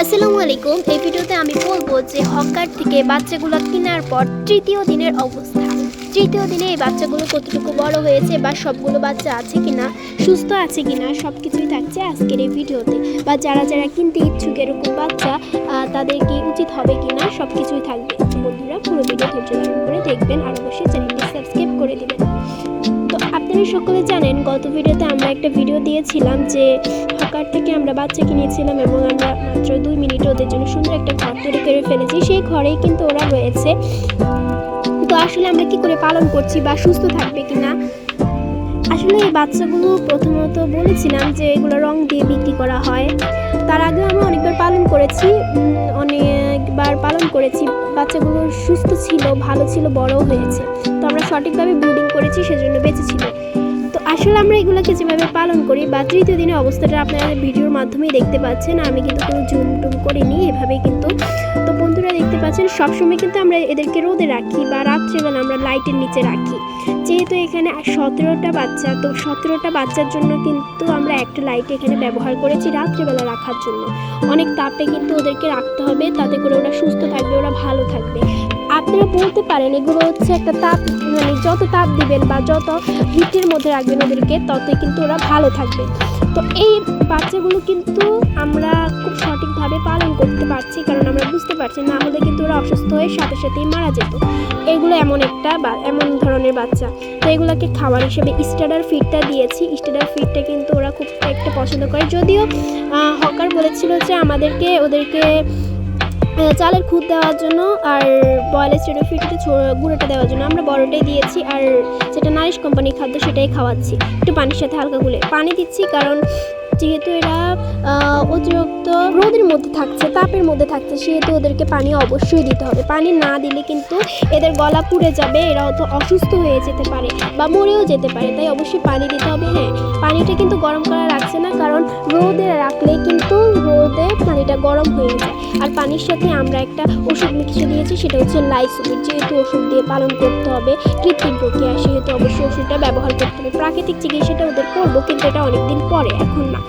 আসসালামু আলাইকুম। এই ভিডিওতে আমি বলবো যে হকার থেকে বাচ্চাগুলো কেনার পর তৃতীয় দিনের অবস্থা। তৃতীয় দিনে এই বাচ্চাগুলো কতটুকু বড় হয়েছে বা সবগুলো বাচ্চা আছে কিনা, সুস্থ আছে কিনা, সব কিছুই থাকছে আজকের এই ভিডিওতে। বা যারা যারা কিনতে ইচ্ছুক এরকম বাচ্চা, তাদের কি উচিত হবে কিনা, সব কিছুই থাকবে। বন্ধুরা পুরো ভিডিও ধৈর্য ধারণ করে দেখবেন আর অবশ্যই চ্যানেলটি সাবস্ক্রাইব করে দেবেন। তো আপনারা সকলে জানেন, গত ভিডিওতে আমরা একটা ভিডিও দিয়েছিলাম যে হকার থেকে আমরা বাচ্চা কিনেছিলাম এবং আমরা মাত্র 2 মিনিটে ওদের জন্য সুন্দর একটা ঘর তৈরি করে ফেলেছি। সেই ঘরেই কিন্তু ওরা রয়েছে। তো আসলে আমরা কি করে পালন করছি বা সুস্থ থাকবে কিনা, আসলে এই বাচ্চাগুলো প্রথমত বলেছিলাম যে এগুলো রং দিয়ে বিক্রি করা হয়। তার আগেও আমরা অনেকবার পালন করেছি, বাচ্চাগুলো সুস্থ ছিল, ভালো ছিল, বড়ও হয়েছে। তো আমরা সঠিকভাবে ব্রিডিং করেছি, সেজন্য বেঁচে ছিল। তো আসলে আমরা এগুলোকে যেভাবে পালন করি বা তৃতীয় দিনের অবস্থাটা আপনারা ভিডিওর মাধ্যমেই দেখতে পাচ্ছেন। আমি কিন্তু কোনো জুম টুম করিনি, এভাবেই কিন্তু। তো বন্ধুরা দেখতে পাচ্ছেন, সবসময় কিন্তু আমরা এদেরকে রোদে রাখি বা রাত্রেবেলা আমরা লাইটের নিচে রাখি। যেহেতু এখানে 17টা বাচ্চা, তো 17টা বাচ্চার জন্য কিন্তু আমরা একটা লাইট এখানে ব্যবহার করেছি রাত্রেবেলা রাখার জন্য। অনেক তাপে কিন্তু ওদেরকে রাখতে হবে, তাতে করে ওরা সুস্থ থাকবে, ওরা ভালো থাকবে। আপনারা বলতে পারেন এগুলো হচ্ছে একটা তাপ, মানে যত তাপ দিবেন বা যত হিটের মধ্যে রাখবেন ওদেরকে, ততই কিন্তু ওরা ভালো থাকবে। তো এই বাচ্চাগুলো কিন্তু আমরা খুব সঠিকভাবে পালন করতে পারছি, কারণ আমরা বুঝতে পারছি, না হলে কিন্তু ওরা অসুস্থ হয়ে সাথে সাথেই মারা যেত। এগুলো এমন ধরনের বাচ্চা। তো এগুলোকে খাবার হিসেবে স্টার্টার ফিডটা দিয়েছি। স্টার্টার ফিডটা কিন্তু ওরা খুব একটা পছন্দ করে। যদিও হকার বলেছিল যে ওদেরকে চালের খুদ দেওয়ার জন্য আর বয়েলের স্টার্টার ফিডতে গুঁড়োটা দেওয়ার জন্য আমরা বড়টাই দিয়েছি, আর যেটা নারিশ কোম্পানির খাদ্য সেটাই খাওয়াচ্ছি। একটু পানির সাথে হালকা গুলে পানি দিচ্ছি, কারণ যেহেতু এরা অতিরিক্ত রোদের মধ্যে থাকছে, তাপের মধ্যে থাকছে, সেহেতু ওদেরকে পানি অবশ্যই দিতে হবে। পানি না দিলে কিন্তু এদের গলা পুড়ে যাবে, এরাও তো অসুস্থ হয়ে যেতে পারে বা মরেও যেতে পারে। তাই অবশ্যই পানি দিতে হবে। হ্যাঁ, পানিটা কিন্তু গরম করা রাখছে না, কারণ রোদে রাখলে কিন্তু রোদে পানিটা গরম হয়ে যায়। আর পানির সাথে আমরা একটা ওষুধ মিশিয়ে দিয়েছি, সেটা হচ্ছে লাইসোবিট। যেহেতু ওষুধ দিয়ে পালন করতে হবে, কৃত্রিম প্রক্রিয়া, সেহেতু অবশ্যই ওষুধটা ব্যবহার করতে হবে। প্রাকৃতিক চিকিৎসাটা ওদের করবো, কিন্তু এটা অনেকদিন পরে, এখন না।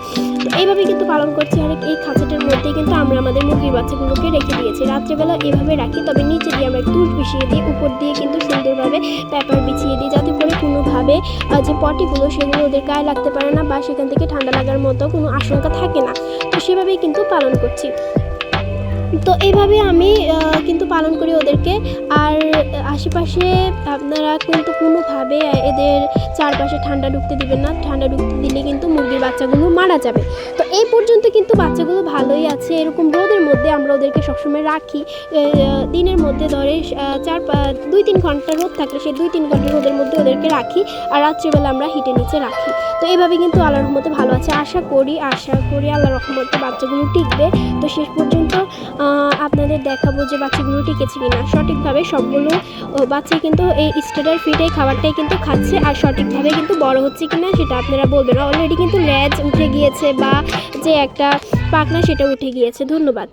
তো এইভাবে কিন্তু পালন করছি। আর এই খাঁচাটার মধ্যেই কিন্তু আমরা আমাদের মুরগির বাচ্চাগুলোকে রেখে দিয়েছি। রাত্রেবেলা এভাবে রাখি, তবে নিচে দিয়ে আমরা তুষ বিছিয়ে দিই, উপর দিয়ে কিন্তু সুন্দরভাবে পেপার বিছিয়ে দিই, যাতে করে কোনোভাবে যে পটিগুলো সেগুলো ওদের গায়ে লাগতে পারে না বা সেখান থেকে ঠান্ডা লাগার মতো কোনো আশঙ্কা থাকে না। তো সেভাবেই কিন্তু পালন করছি। তো এইভাবে আমি কিন্তু পালন করি ওদেরকে। আর আশেপাশে আপনারা কিন্তু কোনোভাবে এদের চারপাশে ঠান্ডা ঢুকতে দিবেন না। ঠান্ডা ঢুকতে দিলে কিন্তু মুরগির বাচ্চাগুলো মারা যাবে। তো এই পর্যন্ত কিন্তু বাচ্চাগুলো ভালোই আছে। এরকম রোদের মধ্যে আমরা ওদেরকে সবসময় রাখি। দিনের মধ্যে ধরে 2-3 ঘন্টা রোদ থাকলে সেই 2-3 ঘন্টা রোদের মধ্যে ওদেরকে রাখি, আর রাত্রিবেলা আমরা হিটের নিচে রাখি। তো এইভাবে কিন্তু আল্লাহর রহমতে ভালো আছে। আশা করি আল্লাহর রহমতে বাচ্চাগুলো টিকবে। তো শেষ পর্যন্ত আপনাদের দেখাবো যে বাচ্চাগুলো টিকেছে কিনা সঠিকভাবে। সবগুলো বাচ্চা কিন্তু এই স্টার্টার ফিডে খাবারটাই কিন্তু খাচ্ছে, আর সঠিকভাবে কিন্তু বড় হচ্ছে কিনা সেটা আপনারা বলবেন। অলরেডি কিন্তু লেজ উঠে গিয়েছে বা যে একটা পাখনা সেটা উঠে গিয়েছে। ধন্যবাদ।